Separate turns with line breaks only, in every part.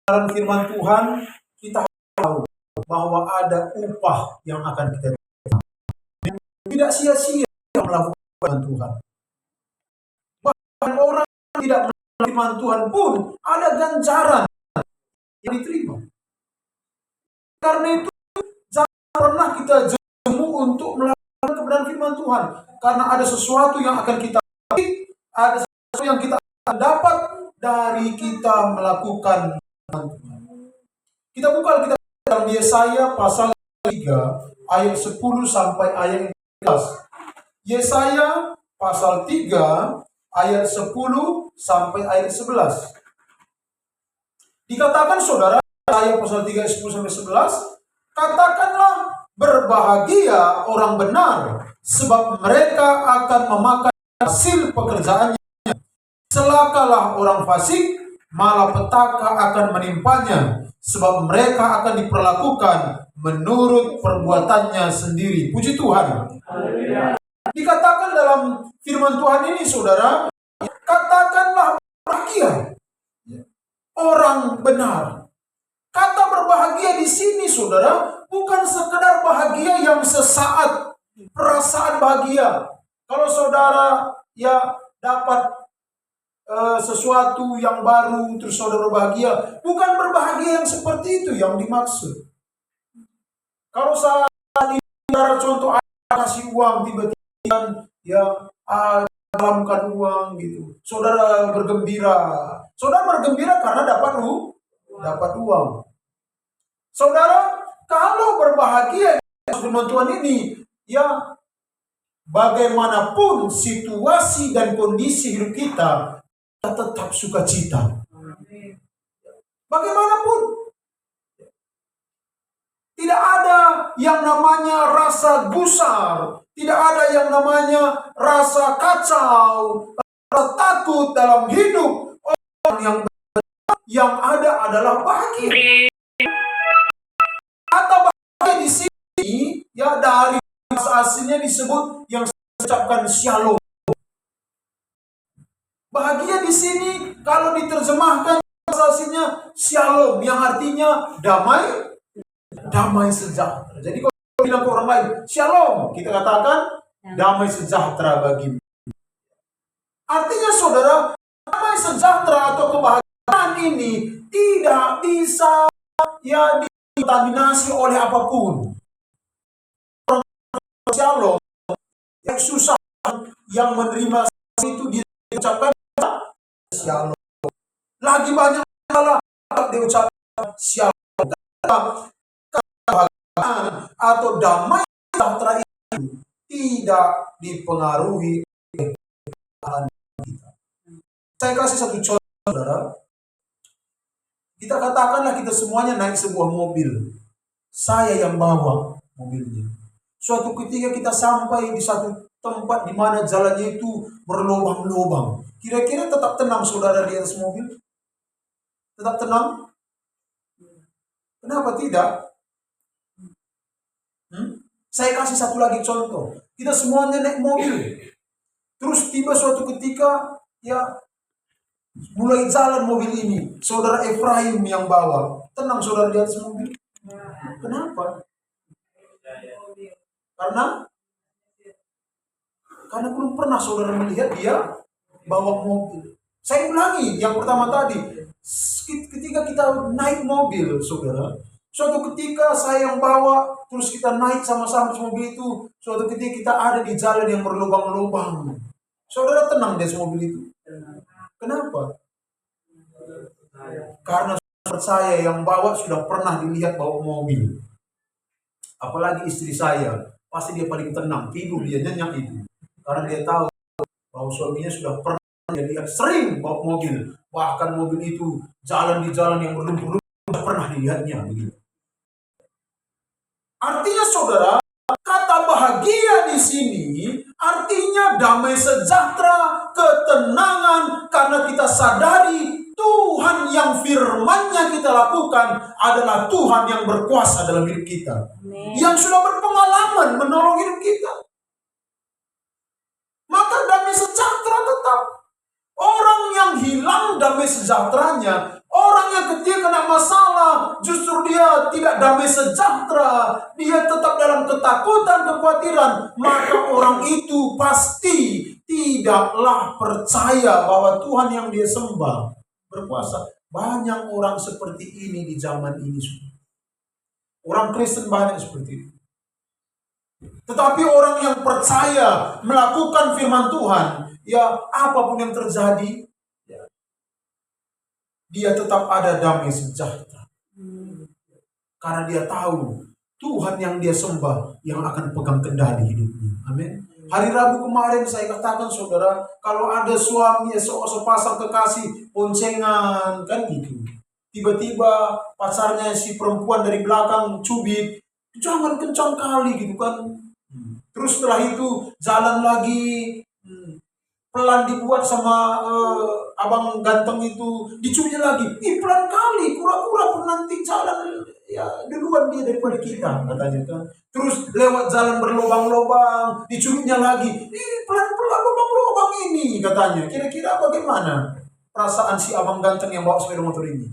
dalam firman Tuhan kita tahu bahwa ada upah yang akan kita terima. Tidak sia-sia melakukan Tuhan. Bahkan orang yang tidak melakukan firman Tuhan pun ada ganjaran yang diterima. Karena itu jangan pernah kita jemu untuk melakukan kebenaran firman Tuhan. Karena ada sesuatu yang akan kita ada sesuatu yang kita akan dapat dari kita melakukan firman Tuhan. Kita buka kita dalam Yesaya pasal 3 ayat 10 sampai ayat 11. Yesaya pasal 3 ayat 10 sampai ayat 11. Dikatakan saudara, Yesaya pasal 3 ayat 10 sampai 11, katakanlah berbahagia orang benar, sebab mereka akan memakan hasil pekerjaannya. Celakalah orang fasik, malapetaka akan menimpanya, sebab mereka akan diperlakukan menurut perbuatannya sendiri. Puji Tuhan. Dikatakan dalam firman Tuhan ini, saudara, katakanlah berbahagia orang benar. Kata berbahagia di sini, saudara, bukan sekedar bahagia yang sesaat, perasaan bahagia. Kalau saudara dapat sesuatu yang baru, terus saudara berbahagia, bukan berbahagia yang seperti itu yang dimaksud. Kalau saat ini, contoh kasih uang, tiba-tiba dalamkan uang gitu, saudara bergembira. Saudara bergembira karena dapat uang. Saudara, kalau berbahagia firman Tuhan ini, bagaimanapun situasi dan kondisi hidup kita tetap sukacita. Bagaimanapun. Tidak ada yang namanya rasa gusar. Tidak ada yang namanya rasa kacau, rasa takut dalam hidup orang yang ada adalah bahagia. Kata bahagia di sini dari bahasa aslinya disebut yang saya ucapkan shalom. Bahagia di sini kalau diterjemahkan bahasa aslinya shalom yang artinya damai sejahtera. Jadi kalau bilang ke orang lain shalom, kita katakan damai sejahtera bagimu. Artinya saudara, damai sejahtera atau kebahagiaan ini tidak bisa dikontaminasi oleh apapun. Orang shalom yang susah, yang menerima itu diucapkan shalom. Lagi banyak malah diucapkan shalom. Kebahagiaan atau damai sejahtera itu tidak dipengaruhi oleh keadaan kita. Saya kasih satu contoh, saudara. Kita katakanlah kita semuanya naik sebuah mobil. Saya yang bawa mobilnya. Suatu ketika kita sampai di satu tempat di mana jalannya itu berlubang-lubang. Kira-kira tetap tenang saudara di atas mobil? Tetap tenang? Kenapa tidak? Saya kasih satu lagi contoh. Kita semuanya naik mobil. Terus tiba suatu ketika mulai jalan mobil ini. Saudara Efraim yang bawa. Tenang saudara di atas mobil? Kenapa? Karena belum pernah saudara melihat dia bawa mobil. Saya ulangi yang pertama tadi. Ketika kita naik mobil, saudara, suatu ketika saya yang bawa, terus kita naik sama-sama di mobil itu, suatu ketika kita ada di jalan yang berlubang-lubang. Saudara tenang di mobil itu? Kenapa? Karena saya yang bawa sudah pernah dilihat bawa mobil. Apalagi istri saya, pasti dia paling tenang, tidur dia nyenyak itu. Karena dia tahu bahwa suaminya sudah pernah dilihat sering bawa mobil. Bahkan mobil itu jalan di jalan yang berlumpur-lumpur, sudah pernah dilihatnya begitu. Artinya saudara, kata bahagia di sini artinya damai sejahtera, ketenangan, karena kita sadari Tuhan yang firman-Nya kita lakukan adalah Tuhan yang berkuasa dalam hidup kita. Yang sudah berpengalaman menolong hidup kita. Maka damai sejahtera tetap. Orang yang hilang damai sejahteranya, orang yang ketika kena masalah, justru dia tidak damai sejahtera, dia tetap dalam ketakutan, kekhawatiran, maka orang itu pasti tidaklah percaya bahwa Tuhan yang dia sembah berkuasa. Banyak orang seperti ini di zaman ini. Orang Kristen banyak seperti itu. Tetapi orang yang percaya melakukan firman Tuhan, ya apapun yang terjadi, ya, dia tetap ada damai sejahtera. Karena dia tahu Tuhan yang dia sembah yang akan pegang kendali hidupnya. Amin. Hari Rabu kemarin saya katakan saudara, kalau ada suami sepasang kekasih boncengan kan gitu. Tiba-tiba pacarnya si perempuan dari belakang cubit, jangan kencang kali gitu kan. Terus setelah itu jalan lagi, pelan dibuat sama abang ganteng itu, dicubitnya lagi, pelan kali, kura-kura pun nanti jalan ya duluan dia daripada kita katanya kan. Terus lewat jalan berlubang-lubang, dicubitnya lagi, pelan-pelan lubang-lubang ini katanya. Kira-kira bagaimana perasaan si abang ganteng yang bawa sepeda motor ini?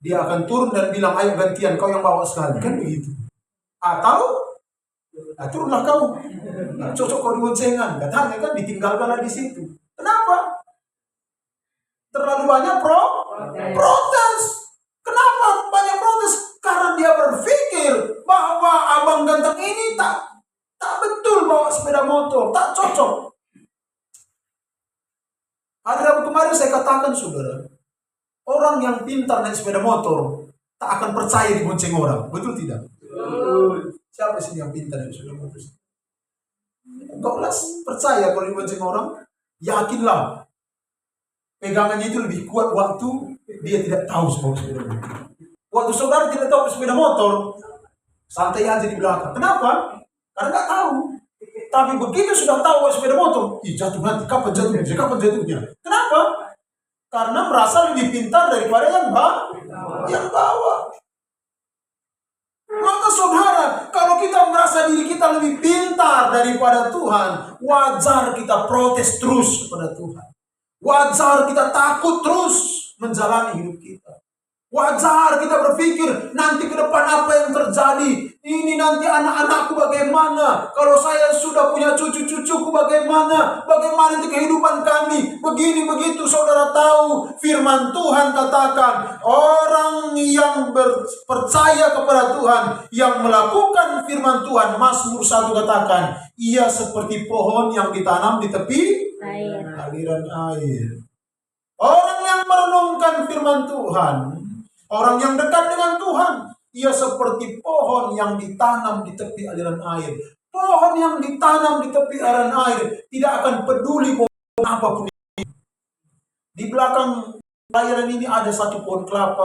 Dia akan turun dan bilang, ayo gantian, kau yang bawa sekali, kan begitu. Atau turunlah kau, cocok kau diboncengan, katanya kan, ditinggalkanlah di situ. Kenapa? Terlalu banyak protes. Kenapa banyak protes? Karena dia berpikir bahwa abang ganteng ini tak betul bawa sepeda motor, tak cocok. Hari Rabu kemarin saya katakan saudara, orang yang pintar naik sepeda motor tak akan percaya dibonceng orang, betul tidak? Siapa sih yang pintar naik sepeda motor? Kau percaya kalau dibonceng orang? Yakinlah, pegangannya itu lebih kuat waktu dia tidak tahu sepeda motor. Waktu saudara tidak tahu sepeda motor, santai aja di belakang. Kenapa? Karena nggak tahu. Tapi begitu sudah tahu sepeda motor, jatuh nanti, kapan jatuhnya? Kenapa? Karena merasa lebih pintar daripada yang bawa. Maka saudara, kalau kita merasa diri kita lebih pintar daripada Tuhan, wajar kita protes terus kepada Tuhan. Wajar kita takut terus menjalani hidup kita. Wajar kita berpikir nanti ke depan apa yang terjadi. Ini nanti anak-anakku bagaimana. Kalau saya sudah punya cucu-cucuku bagaimana. Bagaimana nanti kehidupan kami. Begini begitu saudara tahu. Firman Tuhan katakan. Orang yang percaya kepada Tuhan. Yang melakukan firman Tuhan. Mazmur 1 katakan. Ia seperti pohon yang ditanam di tepi aliran air. Orang yang merenungkan firman Tuhan. Orang yang dekat dengan Tuhan, ia seperti pohon yang ditanam di tepi aliran air. Pohon yang ditanam di tepi aliran air tidak akan peduli pohon apapun. Di belakang layanan ini ada satu pohon kelapa.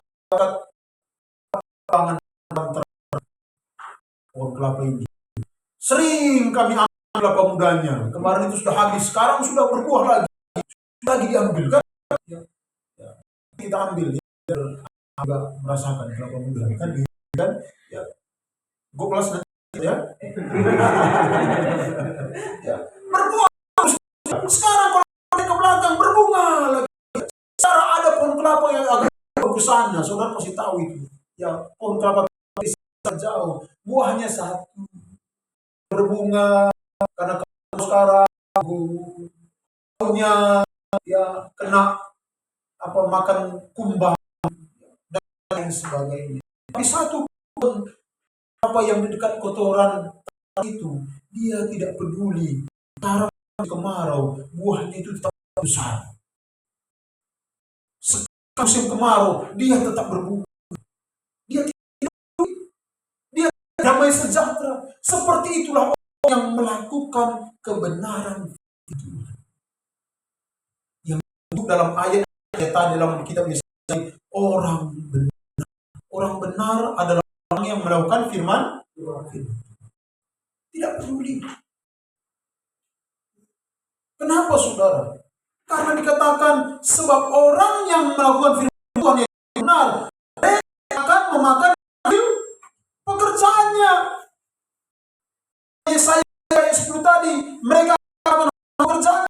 Pohon kelapa ini sering kami ambil kelapa mudanya. Kemarin itu sudah habis, sekarang sudah berbuah lagi diambil kan? Ya. Kita ambil. Agak merasakan kelapa muda kan ya goplas nanti ya ya berbuah sekarang kalau ke belakang berbunga lagi. Sekarang ada pohon kelapa yang agak bagusana, saudara pasti tahu itu ya, pohon kelapa jauh buahnya satu berbunga karena sekarang buahnya ya kena makan kumbang dan sebagainya. Tapi satu pun apa yang di dekat kotoran itu dia tidak peduli. Sekarang kemarau buahnya itu tetap besar. Musim kemarau dia tetap berbuah. Dia tidak peduli. Dia damai sejahtera. Seperti itulah orang yang melakukan kebenaran itu. Yang dalam ayat dalam kitab Yesaya orang benar. Orang benar adalah orang yang melakukan firman. Tidak peduli. Kenapa saudara? Karena dikatakan sebab orang yang melakukan firman Tuhan yang benar, mereka akan memakan pekerjaannya. Yesaya 10 tadi, mereka akan pekerjaan.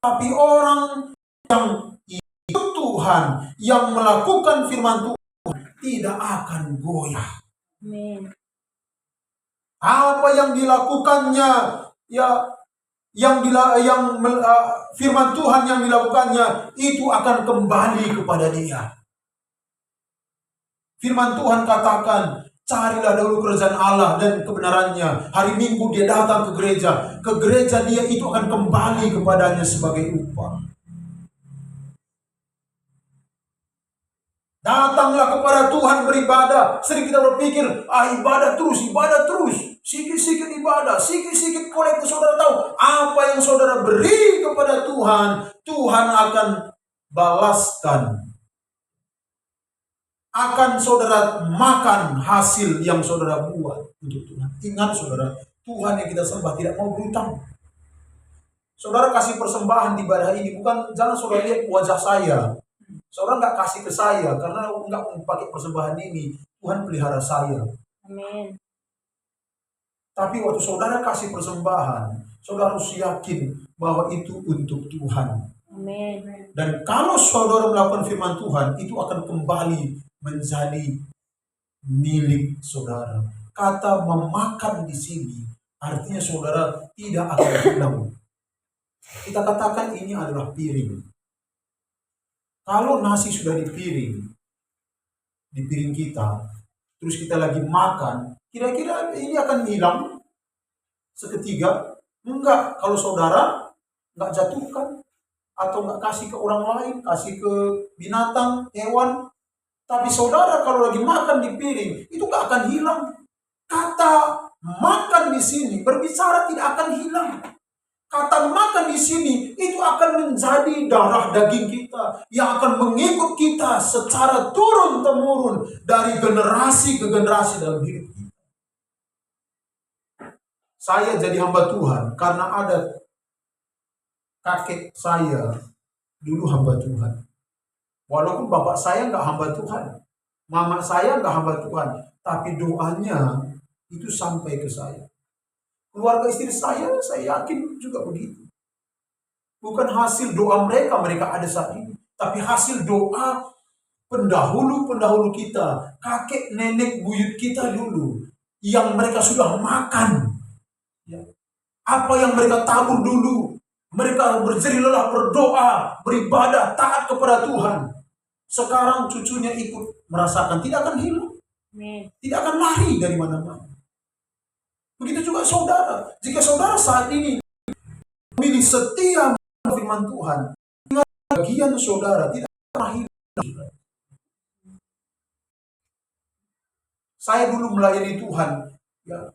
Tapi orang yang ikut Tuhan, yang melakukan firman Tuhan, tidak akan goyah.
Amin.
Apa yang dilakukannya, ya, firman Tuhan yang dilakukannya itu akan kembali kepada dia. Firman Tuhan katakan, carilah dahulu kerajaan Allah dan kebenarannya. Hari Minggu dia datang ke gereja. Ke gereja dia itu akan kembali kepadanya sebagai upah. Datanglah kepada Tuhan beribadah. Sering kita berpikir, ibadah terus. Sikit-sikit ibadah, sikit-sikit kolektif. Saudara tahu, apa yang saudara beri kepada Tuhan, Tuhan akan balaskan. Akan saudara makan hasil yang saudara buat untuk Tuhan. Ingat saudara, Tuhan yang kita sembah tidak mau berutang. Saudara kasih persembahan di ibadah ini, jangan saudara lihat wajah saya. Saudara nggak kasih ke saya karena nggak mau pakai persembahan ini. Tuhan pelihara saya.
Amin.
Tapi waktu saudara kasih persembahan, saudara harus yakin bahwa itu untuk Tuhan.
Amin.
Dan kalau saudara melakukan firman Tuhan, itu akan kembali menjadi milik saudara. Kata memakan di sini artinya saudara tidak akan hilang. Kita katakan ini adalah piring. Kalau nasi sudah di piring kita, terus kita lagi makan, kira-kira ini akan hilang seketika? Enggak. Kalau saudara nggak jatuhkan atau nggak kasih ke orang lain, kasih ke binatang, hewan. Tapi saudara kalau lagi makan di piring, itu nggak akan hilang. Kata makan di sini berbicara tidak akan hilang. Kata makan di sini itu akan menjadi darah daging kita yang akan mengikut kita secara turun-temurun dari generasi ke generasi dalam hidup kita. Saya jadi hamba Tuhan karena ada kakek saya dulu hamba Tuhan. Walaupun bapak saya nggak hamba Tuhan, mama saya nggak hamba Tuhan, tapi doanya itu sampai ke saya. Keluarga istri saya yakin juga begitu. Bukan hasil doa mereka ada saat ini, tapi hasil doa pendahulu-pendahulu kita, kakek, nenek, buyut kita dulu, yang mereka sudah makan. Ya. Apa yang mereka tabur dulu, mereka berjeri lelah berdoa, beribadah, taat kepada Tuhan. Sekarang cucunya ikut merasakan, tidak akan hilang, tidak akan lari dari mana-mana. Begitu juga saudara. Jika saudara saat ini memilih setia firman Tuhan, ingat bagian saudara tidak pernah hilang. Saya dulu melayani Tuhan, ya,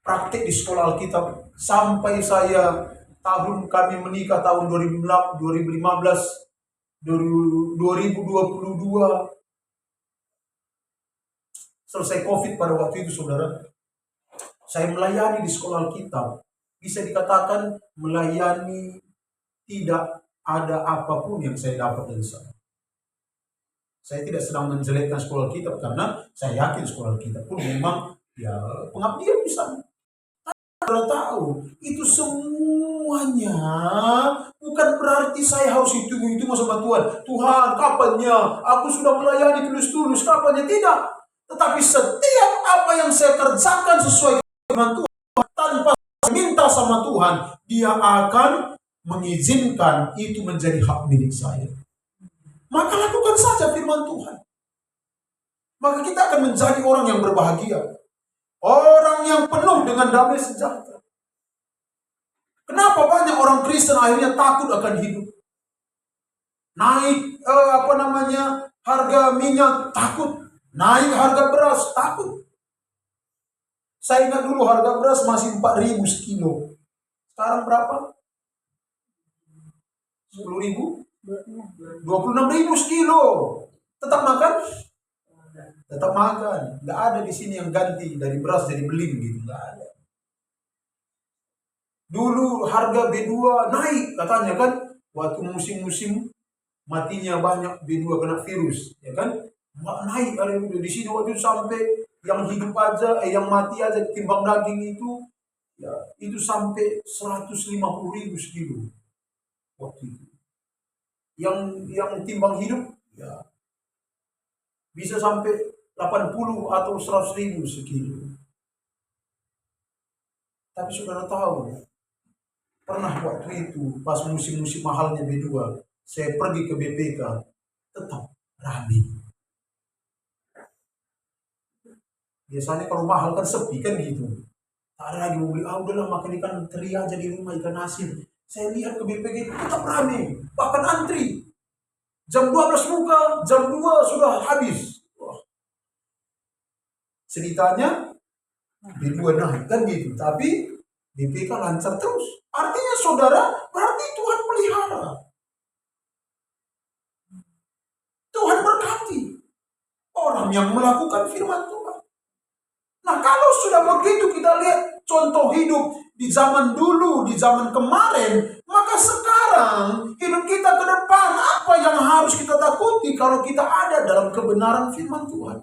praktik di sekolah Alkitab sampai saya kami menikah tahun 2015, 2022, selesai COVID pada waktu itu saudara. Saya melayani di sekolah Alkitab. Bisa dikatakan melayani tidak ada apapun yang saya dapat dari sana. Saya tidak sedang menjelekkan sekolah Alkitab karena saya yakin sekolah Alkitab pun memang ya pengabdian di sana. Saudara tahu, itu semuanya bukan berarti saya harus hitung-hitung sama Tuhan. Tuhan, kapannya aku sudah melayani tulus-tulus, kapannya tidak. Tetapi setiap apa yang saya kerjakan sesuai dengan Tuhan, tanpa minta sama Tuhan, Dia akan mengizinkan itu menjadi hak milik saya. Maka lakukan saja firman Tuhan. Maka kita akan menjadi orang yang berbahagia. Orang yang penuh dengan damai sejahtera. Kenapa banyak orang Kristen akhirnya takut akan hidup? Naik harga minyak, takut. Naik harga beras, takut. Saya ingat dulu harga beras masih 4.000 sekilo. Sekarang berapa? 10.000? 26.000 sekilo. Tetap makan? Tetap makan. Nggak ada di sini yang ganti dari beras jadi beling gitu. Nggak ada. Dulu harga B2 naik katanya kan. Waktu musim-musim matinya banyak B2 kena virus. Ya kan? Naik ada di sini waktu itu sampai yang hidup aja, yang mati aja, timbang daging itu, ya itu sampai 150.000 sekilo. waktu itu. Yang timbang hidup ya bisa sampai 80 atau 100 ribu sekilo. Tapi saudara tahu, pernah waktu itu pas musim-musim mahalnya B2, saya pergi ke BPK, tetap ramai. Biasanya kalau mahal kan sepi kan gitu. Tak ada lagi mau beli, udahlah makan ikan teri aja di rumah, ikan asin. Saya lihat ke BPK tetap ramai, bahkan antri. Jam 12 buka, jam 2 sudah habis. Wah. Ceritanya B2 naik kan gitu, tapi BPK lancar terus. Artinya saudara, berarti Tuhan pelihara. Tuhan berkati orang yang melakukan firman Tuhan. Nah, kalau sudah begitu kita lihat contoh hidup di zaman dulu, di zaman kemarin, maka sekarang hidup kita ke depan apa yang harus kita takuti kalau kita ada dalam kebenaran firman Tuhan.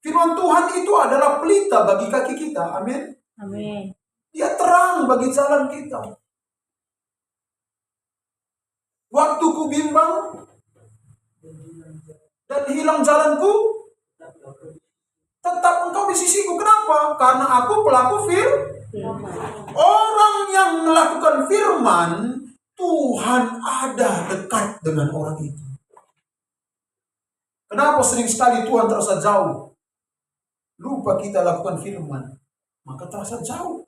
Firman Tuhan itu adalah pelita bagi kaki kita. Amin.
Amin.
Dia terang bagi jalan kita. Waktu ku bimbang dan hilang jalanku, tetap engkau di sisiku. Kenapa? Karena aku pelaku firman. Orang yang melakukan firman, Tuhan ada dekat dengan orang itu. Kenapa sering sekali Tuhan terasa jauh? Lupa kita lakukan firman, maka terasa jauh.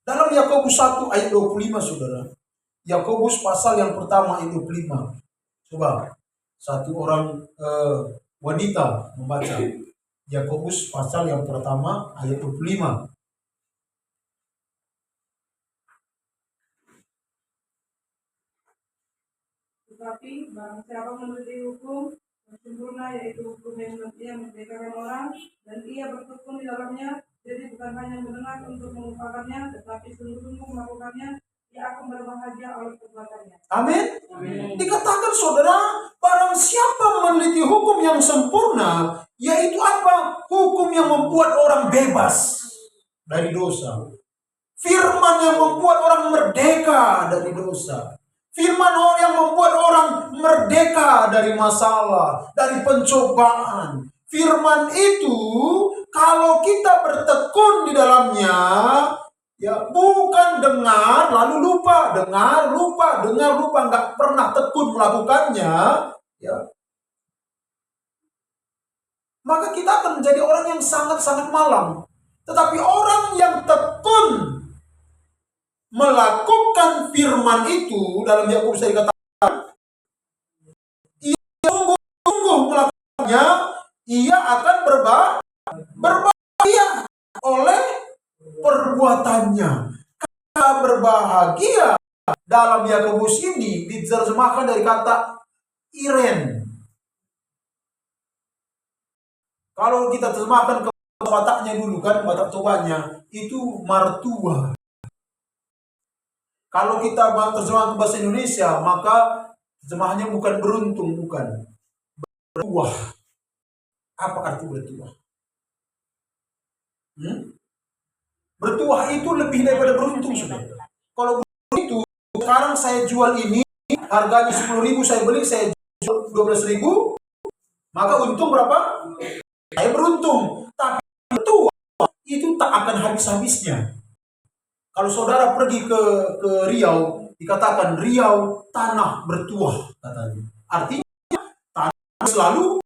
Dalam Yakobus 1 ayat 25, saudara. Yakobus pasal yang pertama ayat 25. Coba satu orang wanita membaca Yakobus pasal yang pertama ayat 25.
Tetapi barang siapa meneliti hukum yang sempurna, yaitu hukum yang ia memerdekakan orang, dan ia bertekun di dalamnya, jadi bukan hanya mendengar untuk mengumpulkannya, tetapi sungguh-sungguh melakukannya, ia akan berbahagia oleh perbuatannya.
Amin.
Amin.
Dikatakan saudara, barang siapa meneliti hukum yang sempurna, yaitu apa? Hukum yang membuat orang bebas dari dosa. Firman yang membuat orang merdeka dari dosa. Firman yang membuat orang merdeka dari masalah, dari pencobaan. Firman itu kalau kita bertekun di dalamnya, ya bukan dengar lalu lupa, dengar lupa, nggak pernah tekun melakukannya, ya. Maka kita akan menjadi orang yang sangat-sangat malang. Tetapi orang yang tekun melakukan firman itu, dalam Yakobus dikatakan, ia sungguh-sungguh melakukannya, ia akan berbahagia oleh perbuatannya. Kata berbahagia dalam Yakobus ini diterjemahkan dari kata iren. Kalau kita terjemahkan ke Bataknya dulu kan, Batak Tobanya itu martua. Kalau kita terjemahkan ke bahasa Indonesia, maka terjemahannya bukan beruntung, bukan bertuah. Apa arti bertuah? Bertuah itu lebih daripada beruntung, sudah. Kalau itu sekarang saya jual ini harganya 10.000, saya beli, saya jual 12.000, maka untung berapa? Saya beruntung. Tapi bertuah itu tak akan habis-habisnya. Kalau saudara pergi ke Riau, dikatakan Riau tanah bertuah, katanya. Artinya tanah selalu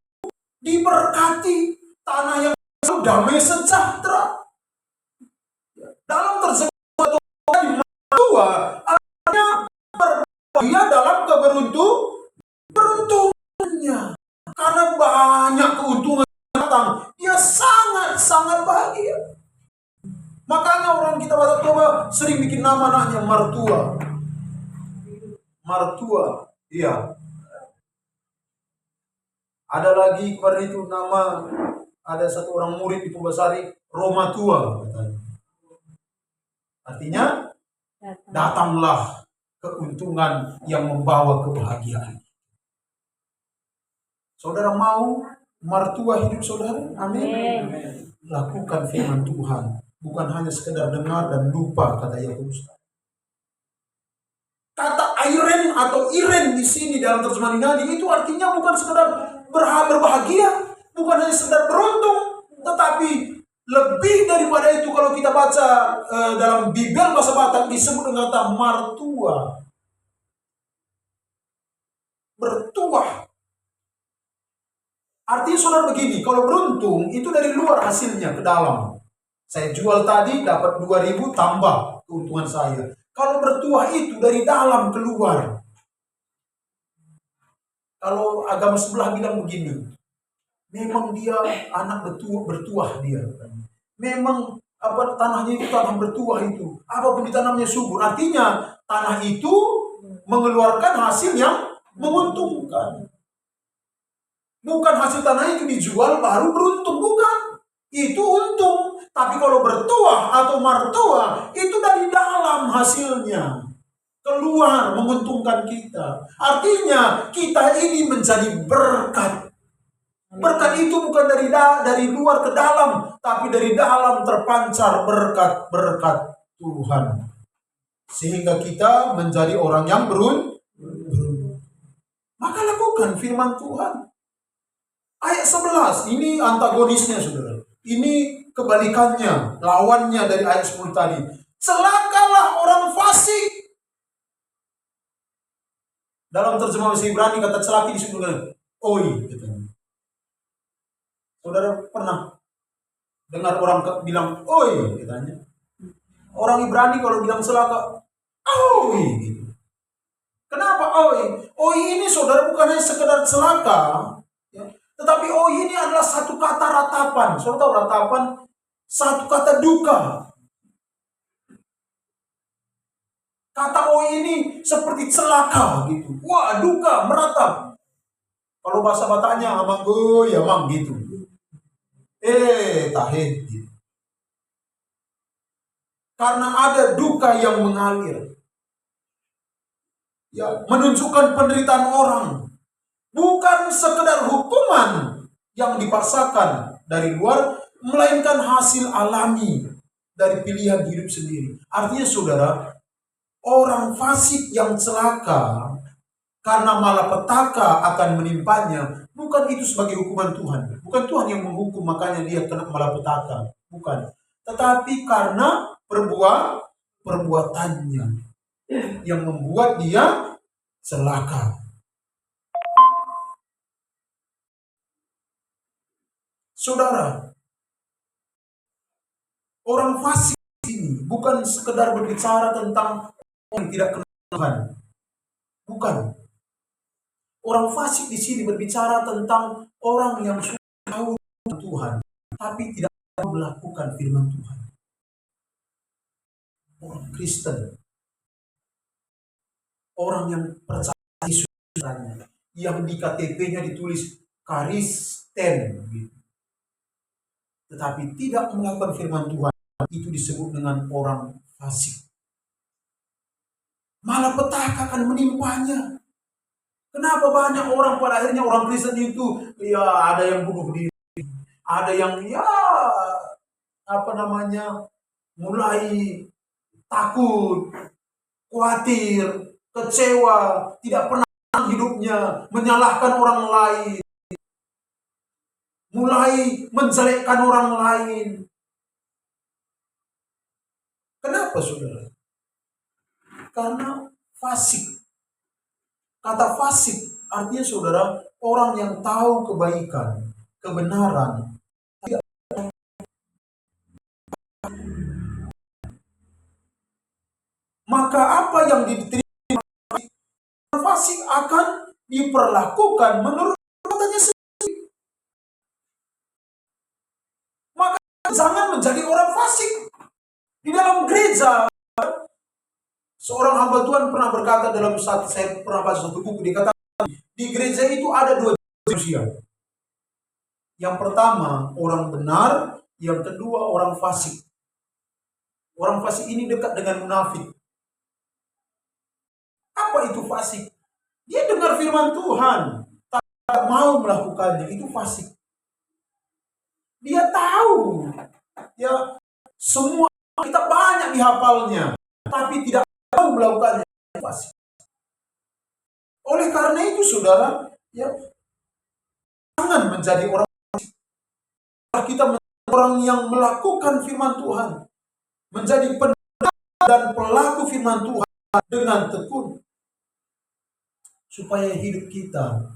diberkati, tanah yang selalu damai sejahtera. Dalam terjemahan bertuah, artinya berbahagia dalam keberuntungannya. Karena banyak keuntungan datang, dia sangat-sangat bahagia. Makanya orang kita Batak Toba sering bikin nama anaknya Martua. Martua, iya. Ada lagi kemarin itu nama, ada satu orang murid di Purbasari, Romatua, katanya. Artinya, datanglah keuntungan yang membawa kebahagiaan. Saudara mau martua hidup saudara? Amin. Lakukan firman Tuhan. Bukan hanya sekedar dengar dan lupa, kata Yakobus. Kata iren atau iren di sini dalam terjemahan Yunani itu artinya bukan sekedar berbahagia, bukan hanya sekedar beruntung, tetapi lebih daripada itu. Kalau kita baca dalam Bible bahasa Batak disebut dengan kata martua, bertuah. Artinya saudara begini, kalau beruntung itu dari luar hasilnya ke dalam. Saya jual tadi dapat 2.000 tambah keuntungan saya. Kalau bertuah itu dari dalam keluar. Kalau agama sebelah bilang begini, memang dia anak bertuah dia. Memang tanahnya itu tanah bertuah itu. Apapun ditanamnya subur. Artinya tanah itu mengeluarkan hasil yang menguntungkan. Bukan hasil tanah itu dijual baru beruntung, bukan. Itu untung. Tapi kalau bertuah atau martua, itu dari dalam hasilnya. Keluar menguntungkan kita. Artinya kita ini menjadi berkat. Berkat itu bukan dari luar ke dalam, tapi dari dalam terpancar berkat-berkat Tuhan. Sehingga kita menjadi orang yang beruntung. Maka lakukan firman Tuhan. Ayat 11, ini antagonisnya saudara. Ini kebalikannya, lawannya dari ayat 10 tadi. Celakalah orang fasik. Dalam terjemah bahasa Ibrani kata celaki disebut dengan oi. Saudara pernah dengar orang bilang oi? Katanya. Orang Ibrani kalau bilang celaka, oi. Gitu. Kenapa oi? Oi ini saudara bukan hanya sekedar celaka, ya, tetapi oi ini adalah satu kata ratapan. Saudara tahu ratapan? Satu kata duka. Kata oi ini seperti celaka gitu. Wah, duka, meratap. Kalau bahasa Bataknya amang ya amang gitu. Tahe gitu. Karena ada duka yang mengalir. Ya, menunjukkan penderitaan orang. Bukan sekedar hukuman yang dipaksakan dari luar, melainkan hasil alami dari pilihan hidup sendiri. Artinya saudara, orang fasik yang celaka karena malapetaka akan menimpanya, bukan itu sebagai hukuman Tuhan. Bukan Tuhan yang menghukum makanya dia kena malapetaka. Bukan. Tetapi karena perbuatannya yang membuat dia celaka. Saudara, orang fasik ini bukan sekedar berbicara tentang orang yang tidak kenal Tuhan. Bukan. Orang fasik di sini berbicara tentang orang yang sudah tahu Tuhan, tapi tidak melakukan firman Tuhan. Orang Kristen, orang yang percaya Yesusnya, yang di KTP-nya ditulis Kristen, gitu. Tetapi tidak melakukan firman Tuhan, itu disebut dengan orang fasik. Malapetaka akan menimpanya. Kenapa banyak orang pada akhirnya orang Kristen itu ya ada yang bunuh diri, ada yang mulai takut, khawatir, kecewa, tidak pernah hidupnya, menyalahkan orang lain, mulai menjelekkan orang lain. Kenapa saudara? Karena fasik. Kata fasik artinya saudara, orang yang tahu kebaikan, kebenaran. Maka apa yang diterima fasik akan diperlakukan menurut katanya sendiri. Maka jangan menjadi orang fasik. Di dalam gereja, seorang hamba Tuhan pernah berkata saya pernah baca satu buku, dikatakan di gereja itu ada dua manusia. Yang pertama orang benar, yang kedua orang fasik. Orang fasik ini dekat dengan munafik. Apa itu fasik? Dia dengar firman Tuhan, tak mau melakukannya, itu fasik. Dia tahu, ya semua kita banyak dihafalnya, tapi tidak mau melakukannya, itu fasik. Oleh karena itu saudara, ya jangan menjadi orang kita menjadi orang yang melakukan firman Tuhan, menjadi pendengar dan pelaku firman Tuhan dengan tekun, supaya hidup kita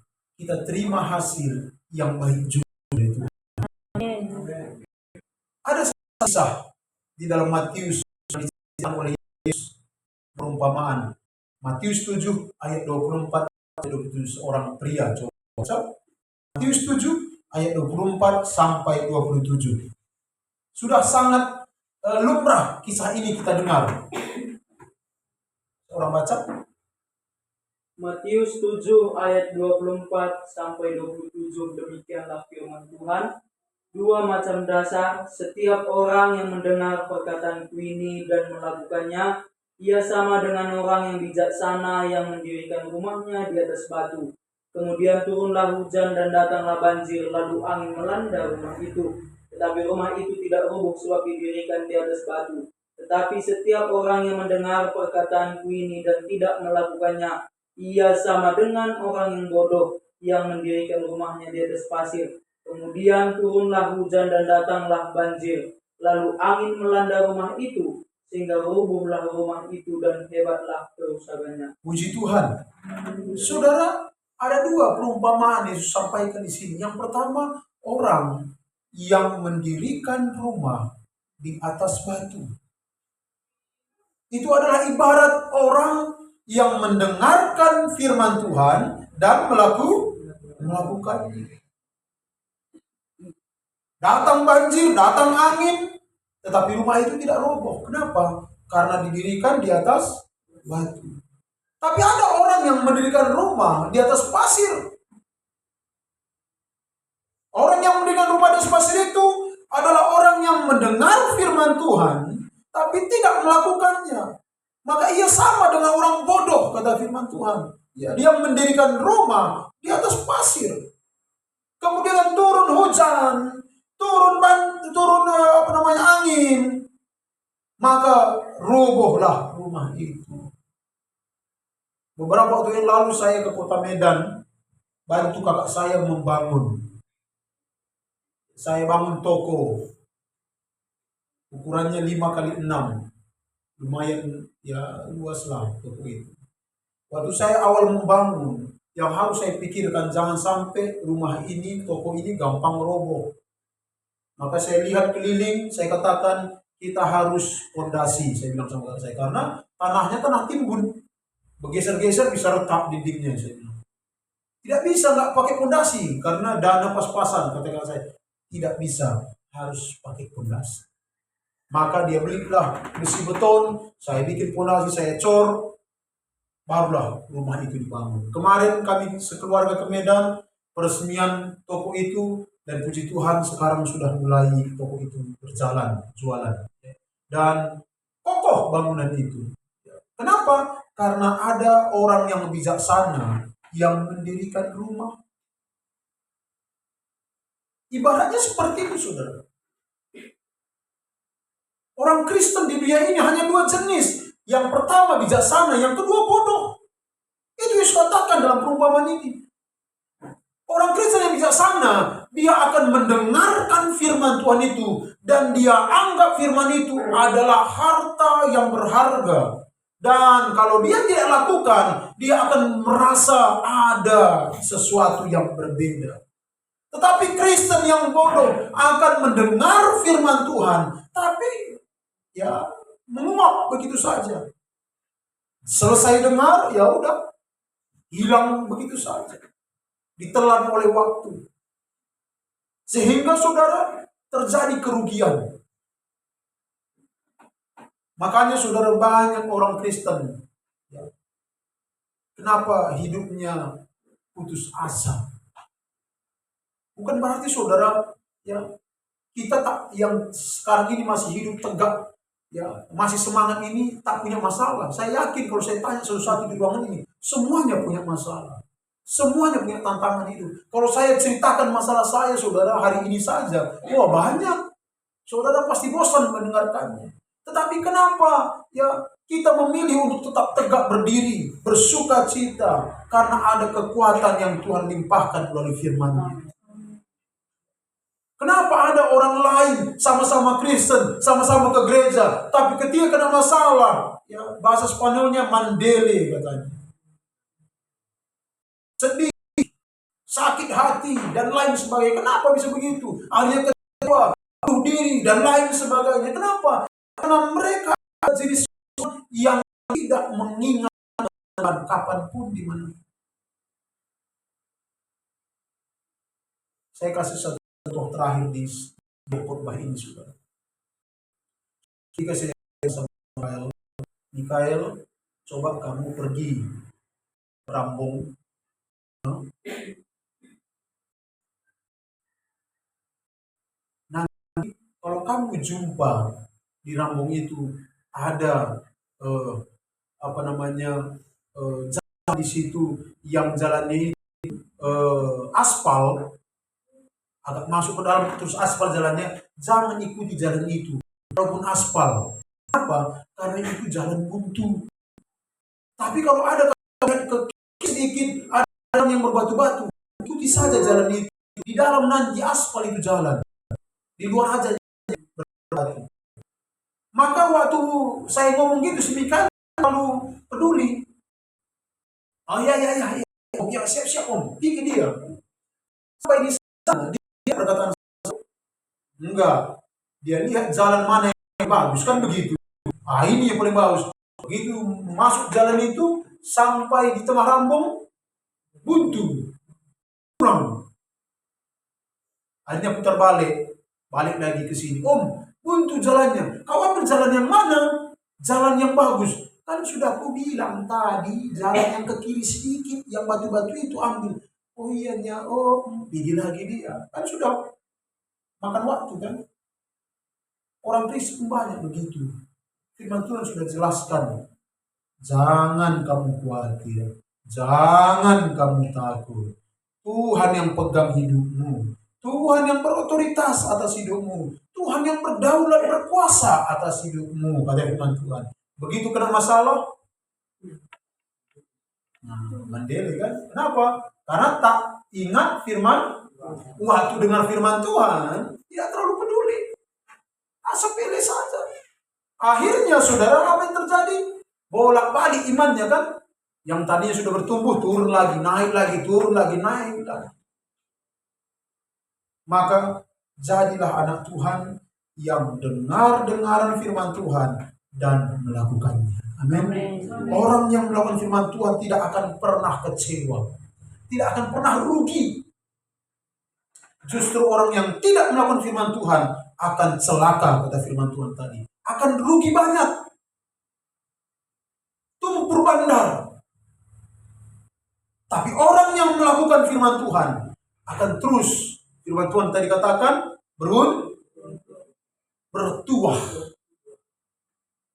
terima hasil yang baik juga dari Tuhan. Ada kisah di dalam Matius oleh Yesus, perumpamaan Matius 7 ayat 24 sampai 27. Seorang pria, coba Matius 7 ayat 24 sampai 27. Sudah sangat lumrah kisah ini kita dengar. Orang baca
Matius 7 ayat 24 sampai 27. Demikianlah firman Tuhan. Dua macam dasar, setiap orang yang mendengar perkataanku ini dan melakukannya, ia sama dengan orang yang bijaksana yang mendirikan rumahnya di atas batu. Kemudian turunlah hujan dan datanglah banjir, lalu angin melanda rumah itu. Tetapi rumah itu tidak roboh sebab didirikan di atas batu. Tetapi setiap orang yang mendengar perkataanku ini dan tidak melakukannya, ia sama dengan orang yang bodoh yang mendirikan rumahnya di atas pasir. Kemudian turunlah hujan dan datanglah banjir, lalu angin melanda rumah itu, sehingga rubuhlah rumah itu dan hebatlah kerusakannya.
Puji Tuhan. Saudara, ada dua perumpamaan Yesus sampaikan di sini. Yang pertama, orang yang mendirikan rumah di atas batu. Itu adalah ibarat orang yang mendengarkan firman Tuhan dan melakukannya. Datang banjir, datang angin, tetapi rumah itu tidak roboh. Kenapa? Karena didirikan di atas batu. Tapi ada orang yang mendirikan rumah di atas pasir. Orang yang mendirikan rumah di atas pasir itu adalah orang yang mendengar firman Tuhan, tapi tidak melakukannya. Maka ia sama dengan orang bodoh, kata firman Tuhan. Ya, dia mendirikan rumah di atas pasir. Kemudian turun hujan, turun angin, maka robohlah rumah itu. Beberapa waktu yang lalu saya ke Kota Medan, bantu kakak saya membangun. Saya bangun toko, ukurannya 5x6, lumayan ya luas lah toko itu. Waktu saya awal membangun, yang harus saya pikirkan jangan sampai rumah ini, toko ini gampang roboh. Maka saya lihat keliling, saya katakan kita harus fondasi. Saya bilang sama kakak saya, karena tanahnya tanah timbun, bergeser-geser bisa retak dindingnya. Saya bilang tidak bisa nggak pakai fondasi karena dana pas-pasan. Kata kakak saya tidak bisa, harus pakai fondasi. Maka dia belilah besi beton, saya bikin fondasi, saya cor, barulah rumah itu dibangun. Kemarin kami sekeluarga ke Medan, peresmian toko itu. Dan puji Tuhan sekarang sudah mulai toko itu berjalan, jualan. Dan kokoh bangunan itu. Kenapa? Karena ada orang yang bijaksana yang mendirikan rumah. Ibaratnya seperti itu, saudara. Orang Kristen di dunia ini hanya dua jenis. Yang pertama bijaksana, yang kedua bodoh. Itu Yesus katakan dalam perumpamaan ini. Orang Kristen yang bijaksana, dia akan mendengarkan firman Tuhan itu. Dan dia anggap firman itu adalah harta yang berharga. Dan kalau dia tidak lakukan, dia akan merasa ada sesuatu yang berbeda. Tetapi Kristen yang bodoh akan mendengar firman Tuhan, tapi ya menguap begitu saja. Selesai dengar, ya udah, hilang begitu saja. Ditelan oleh waktu. Sehingga saudara terjadi kerugian. Makanya saudara banyak orang Kristen. Ya, kenapa hidupnya putus asa? Bukan berarti saudara ya kita tak yang sekarang ini masih hidup tegak, ya masih semangat ini tak punya masalah. Saya yakin kalau saya tanya sesuatu di ruangan ini, semuanya punya masalah. Semuanya punya tantangan hidup. Kalau saya ceritakan masalah saya, saudara, hari ini saja, wah banyak. Saudara pasti bosan mendengarkannya. Tetapi kenapa? Ya, Kita memilih untuk tetap tegak berdiri, bersuka cita, karena ada kekuatan yang Tuhan limpahkan melalui firman-Nya. Kenapa ada orang lain sama-sama Kristen, sama-sama ke gereja, tapi ketika kena masalah, ya bahasa Spanyolnya mandele katanya. Sedih, sakit hati, dan lain sebagainya. Kenapa bisa begitu? Akhirnya kecewa, bunuh diri, dan lain sebagainya. Kenapa? Karena mereka jenis yang tidak mengingat kapanpun di mana. Saya kasih satu contoh terakhir di khotbah ini, saudara. Jika saya sama Mikael, coba kamu pergi Rambung. Nanti kalau kamu jumpa di Rambung itu ada jalan di situ yang jalannya aspal, agak masuk ke dalam terus aspal jalannya, jangan ikuti jalan itu walaupun aspal. Kenapa? Karena itu jalan buntu. Tapi kalau ada ke sedikit, ada jalan yang berbatu-batu, ikuti saja jalan itu. Di dalam nanti aspal itu jalan, di luar aja berbatu. Maka waktu saya ngomong gitu, si Mikael lalu peduli. Oh ya, siap om, pergi dia. Sampai di sana dia berkata, enggak, dia lihat jalan mana yang bagus, kan begitu. Ini yang paling bagus. Begitu masuk jalan itu, sampai di tengah Rambung, buntu, pulang. Akhirnya putar balik lagi ke sini. Om, buntu jalannya. Kau ambil jalan yang mana? Jalan yang bagus. Kan sudah aku bilang tadi, jalan yang ke kiri sedikit, yang batu-batu itu ambil. Oh iya, pergi lagi dia. Kan sudah makan waktu kan. Orang Kristen banyak begitu. Firman Tuhan sudah jelaskan. Jangan kamu khawatir. Jangan kamu takut. Tuhan yang pegang hidupmu. Tuhan yang berotoritas atas hidupmu. Tuhan yang berdaulat berkuasa atas hidupmu, kata firman Tuhan. Begitu kena masalah, mandele kan? Kenapa? Karena tak ingat firman. Waktu dengar firman Tuhan, tidak terlalu peduli. Sepele saja. Akhirnya saudara, apa yang terjadi? Bolak-balik imannya kan? Yang tadinya sudah bertumbuh, turun lagi, naik lagi, turun lagi, naik lagi. Maka jadilah anak Tuhan yang dengar-dengaran firman Tuhan dan melakukannya. Amin. Orang yang melakukan firman Tuhan tidak akan pernah kecewa, tidak akan pernah rugi. Justru orang yang tidak melakukan firman Tuhan akan celaka, kata firman Tuhan tadi. Akan rugi banyak, tumpur bandar. Tapi orang yang melakukan firman Tuhan akan terus, firman Tuhan tadi katakan, bertuah.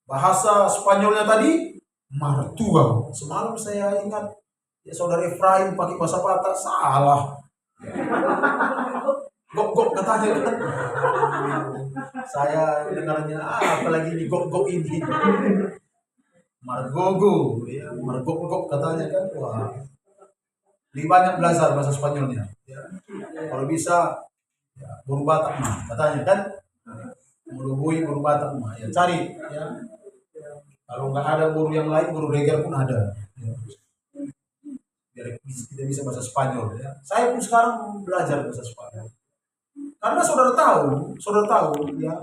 Bahasa Spanyolnya tadi, martua. Semalam saya ingat, ya saudara Efraim pakai bahasa Batak, salah. Gok katanya kan. Saya dengarnya, apalagi di gok ini. Margogo, ya, margok katanya kan. Wah, lebih banyak belajar bahasa Spanyolnya. Ya. Kalau bisa, ya, buru Batak katanya kan. Melubui buru Batak ya cari. Ya. Kalau nggak ada buru yang lain, buru Reger pun ada. Ya. Biar kita bisa bahasa Spanyol. Ya. Saya pun sekarang belajar bahasa Spanyol. Karena saudara tahu, ya,